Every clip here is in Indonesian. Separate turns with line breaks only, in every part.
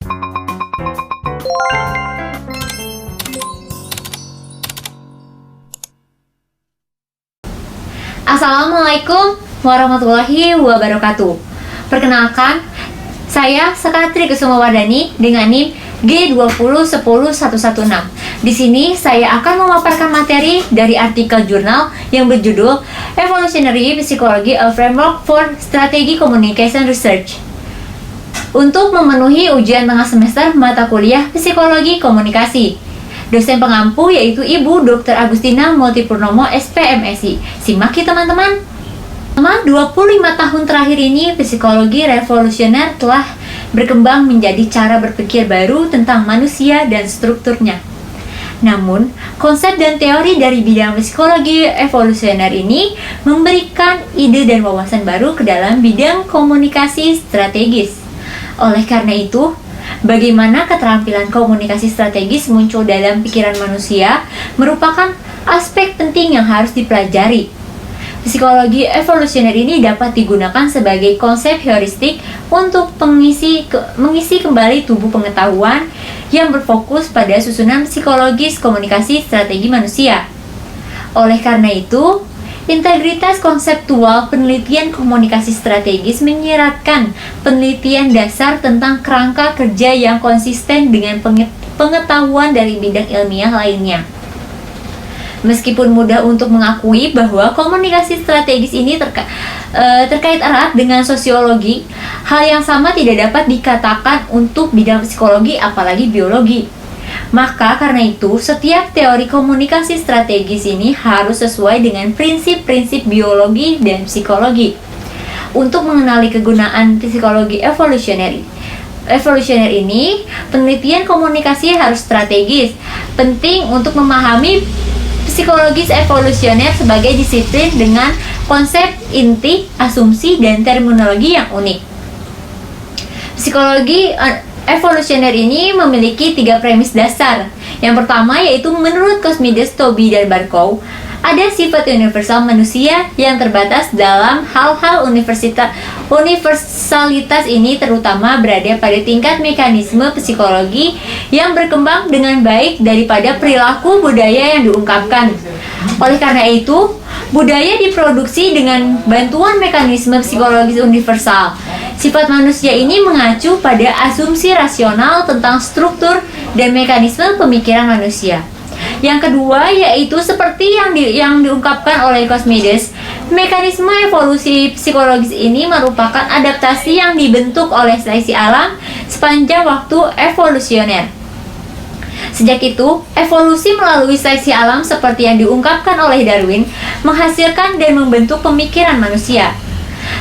Assalamualaikum warahmatullahi wabarakatuh. Perkenalkan, saya Sekatri Kusumawardhani dengan NIM G2010116. Di sini saya akan memaparkan materi dari artikel jurnal yang berjudul Evolutionary Psychology: A Framework for Strategic Communication Research untuk memenuhi ujian tengah semester mata kuliah Psikologi Komunikasi. Dosen pengampu yaitu Ibu Dr. Agustina Multipurnomo, SPMSI. Simak ya teman-teman. Selama 25 tahun terakhir ini, psikologi revolusioner telah berkembang menjadi cara berpikir baru tentang manusia dan strukturnya. Namun, konsep dan teori dari bidang psikologi evolusioner ini memberikan ide dan wawasan baru ke dalam bidang komunikasi strategis. Oleh karena itu, bagaimana keterampilan komunikasi strategis muncul dalam pikiran manusia merupakan aspek penting yang harus dipelajari. Psikologi evolusioner ini dapat digunakan sebagai konsep heuristik untuk mengisi kembali tubuh pengetahuan yang berfokus pada susunan psikologis komunikasi strategi manusia. Oleh karena itu, integritas konseptual penelitian komunikasi strategis menyiratkan penelitian dasar tentang kerangka kerja yang konsisten dengan pengetahuan dari bidang ilmiah lainnya. Meskipun mudah untuk mengakui bahwa komunikasi strategis ini terkait erat dengan sosiologi, hal yang sama tidak dapat dikatakan untuk bidang psikologi apalagi biologi. Maka karena itu, setiap teori komunikasi strategis ini harus sesuai dengan prinsip-prinsip biologi dan psikologi. Untuk mengenali kegunaan psikologi evolusioner ini, penelitian komunikasi harus strategis. Penting untuk memahami psikologis evolusioner sebagai disiplin dengan konsep inti, asumsi, dan terminologi yang unik. Psikologi evolusioner ini memiliki 3 premis dasar. Yang pertama yaitu menurut Cosmides, Tobey, dan Barkow, ada sifat universal manusia yang terbatas dalam hal-hal universalitas ini terutama berada pada tingkat mekanisme psikologi yang berkembang dengan baik daripada perilaku budaya yang diungkapkan. Oleh karena itu, budaya diproduksi dengan bantuan mekanisme psikologis universal. Sifat manusia ini mengacu pada asumsi rasional tentang struktur dan mekanisme pemikiran manusia. Yang kedua yaitu seperti yang diungkapkan oleh Cosmides, mekanisme evolusi psikologis ini merupakan adaptasi yang dibentuk oleh seleksi alam sepanjang waktu evolusioner. Sejak itu, evolusi melalui seleksi alam seperti yang diungkapkan oleh Darwin menghasilkan dan membentuk pemikiran manusia.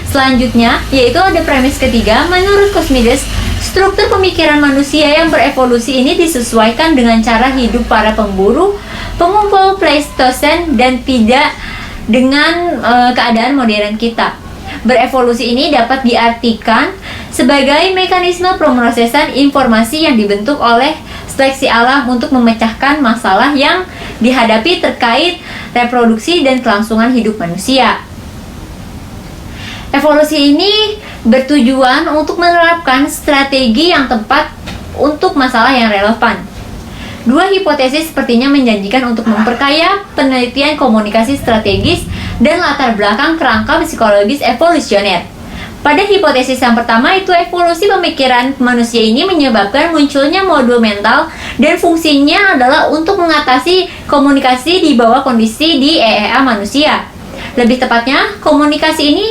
Selanjutnya, yaitu ada premis ketiga, menurut Cosmides, struktur pemikiran manusia yang berevolusi ini disesuaikan dengan cara hidup para pemburu, pengumpul Pleistosen, dan tidak dengan keadaan modern kita. Berevolusi ini dapat diartikan sebagai mekanisme pemrosesan informasi yang dibentuk oleh seleksi alam untuk memecahkan masalah yang dihadapi terkait reproduksi dan kelangsungan hidup manusia. Evolusi ini bertujuan untuk menerapkan strategi yang tepat untuk masalah yang relevan. 2 hipotesis sepertinya menjanjikan untuk memperkaya penelitian komunikasi strategis dan latar belakang kerangka psikologis evolusioner. Pada hipotesis yang pertama itu evolusi pemikiran manusia ini menyebabkan munculnya modul mental dan fungsinya adalah untuk mengatasi komunikasi di bawah kondisi di EEA manusia. Lebih tepatnya, komunikasi ini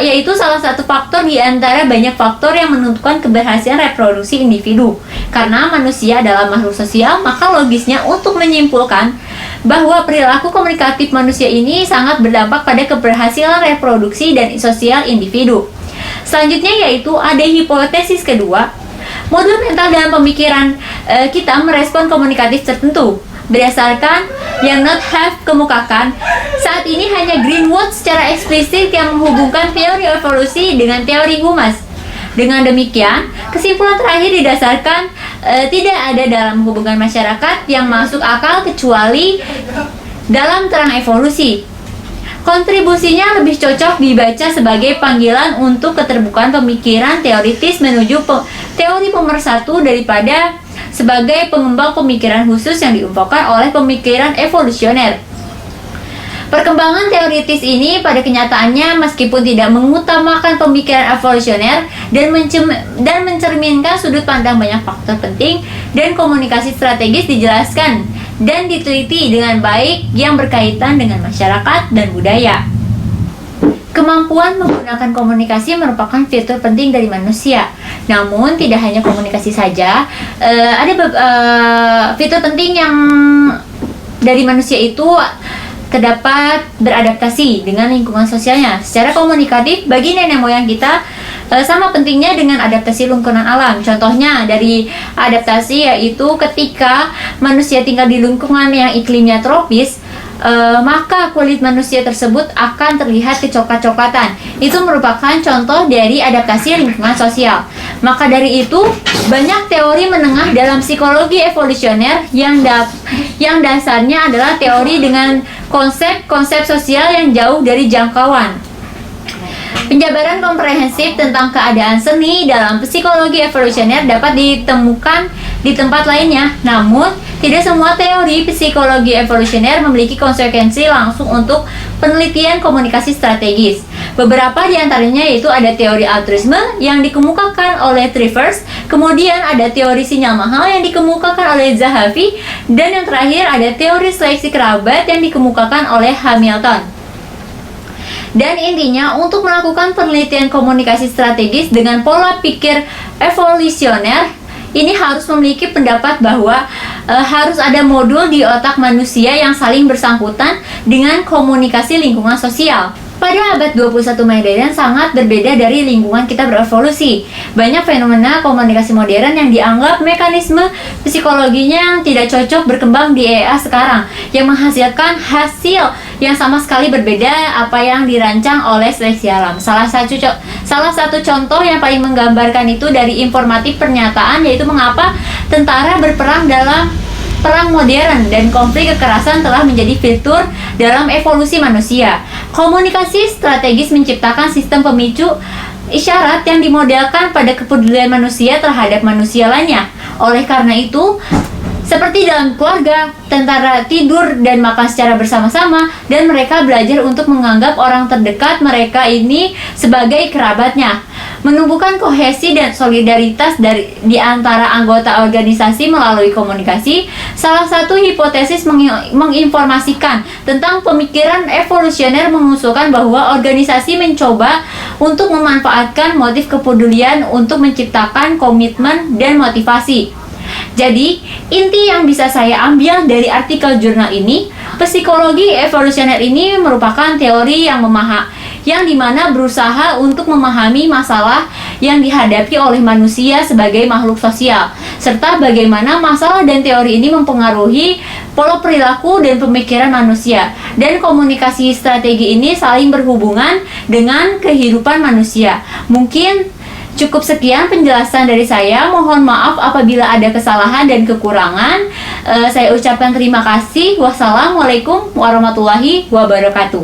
yaitu salah satu faktor di antara banyak faktor yang menentukan keberhasilan reproduksi individu. Karena manusia adalah makhluk sosial, maka logisnya untuk menyimpulkan bahwa perilaku komunikatif manusia ini sangat berdampak pada keberhasilan reproduksi dan sosial individu. Selanjutnya yaitu ada hipotesis kedua, modul mental dalam pemikiran kita merespon komunikatif tertentu. Berdasarkan yang Not Have kemukakan, saat ini hanya Greenwood secara eksplisit yang menghubungkan teori evolusi dengan teori humas. Dengan demikian, kesimpulan terakhir didasarkan tidak ada dalam hubungan masyarakat yang masuk akal kecuali dalam terang evolusi. Kontribusinya lebih cocok dibaca sebagai panggilan untuk keterbukaan pemikiran teoritis menuju teori pemersatu daripada sebagai pengembang pemikiran khusus yang diungkapkan oleh pemikiran evolusioner. Perkembangan teoritis ini pada kenyataannya meskipun tidak mengutamakan pemikiran evolusioner dan mencerminkan sudut pandang banyak faktor penting dan komunikasi strategis dijelaskan dan diteliti dengan baik yang berkaitan dengan masyarakat dan budaya. Kemampuan menggunakan komunikasi merupakan fitur penting dari manusia. Namun tidak hanya komunikasi saja, ada fitur penting yang dari manusia itu terdapat beradaptasi dengan lingkungan sosialnya. Secara komunikatif, bagi nenek moyang kita sama pentingnya dengan adaptasi lingkungan alam. Contohnya dari adaptasi yaitu ketika manusia tinggal di lingkungan yang iklimnya tropis, maka kulit manusia tersebut akan terlihat kecoklat-coklatan. Itu merupakan contoh dari adaptasi lingkungan sosial. Maka dari itu, banyak teori menengah dalam psikologi evolusioner yang dasarnya adalah teori dengan konsep-konsep sosial yang jauh dari jangkauan. Penjabaran komprehensif tentang keadaan seni dalam psikologi evolusioner dapat ditemukan di tempat lainnya. Namun, tidak semua teori psikologi evolusioner memiliki konsekuensi langsung untuk penelitian komunikasi strategis. Beberapa di antaranya yaitu ada teori altruisme yang dikemukakan oleh Trivers, kemudian ada teori sinyal mahal yang dikemukakan oleh Zahavi, dan yang terakhir ada teori seleksi kerabat yang dikemukakan oleh Hamilton. Dan intinya, untuk melakukan penelitian komunikasi strategis dengan pola pikir evolusioner, ini harus memiliki pendapat bahwa harus ada modul di otak manusia yang saling bersangkutan dengan komunikasi lingkungan sosial. Pada abad 21 modern sangat berbeda dari lingkungan kita berevolusi. Banyak fenomena komunikasi modern yang dianggap mekanisme psikologinya yang tidak cocok berkembang di era sekarang, yang menghasilkan hasil yang sama sekali berbeda apa yang dirancang oleh seleksi alam. Salah satu contoh yang paling menggambarkan itu dari informatif pernyataan, yaitu mengapa tentara berperang dalam perang modern dan konflik kekerasan telah menjadi fitur dalam evolusi manusia. Komunikasi strategis menciptakan sistem pemicu isyarat yang dimodelkan pada kepedulian manusia terhadap manusia lainnya. Oleh karena itu, seperti dalam keluarga, tentara tidur dan makan secara bersama-sama, dan mereka belajar untuk menganggap orang terdekat mereka ini sebagai kerabatnya. Menumbuhkan kohesi dan solidaritas di antara anggota organisasi melalui komunikasi. Salah satu hipotesis menginformasikan tentang pemikiran evolusioner mengusulkan bahwa organisasi mencoba untuk memanfaatkan motif kepedulian untuk menciptakan komitmen dan motivasi. Jadi, inti yang bisa saya ambil dari artikel jurnal ini, psikologi evolusioner ini merupakan teori yang dimana berusaha untuk memahami masalah yang dihadapi oleh manusia sebagai makhluk sosial, serta bagaimana masalah dan teori ini mempengaruhi pola perilaku dan pemikiran manusia, dan komunikasi strategi ini saling berhubungan dengan kehidupan manusia. Mungkin cukup sekian penjelasan dari saya. Mohon maaf apabila ada kesalahan dan kekurangan. Saya ucapkan terima kasih. Wassalamualaikum warahmatullahi wabarakatuh.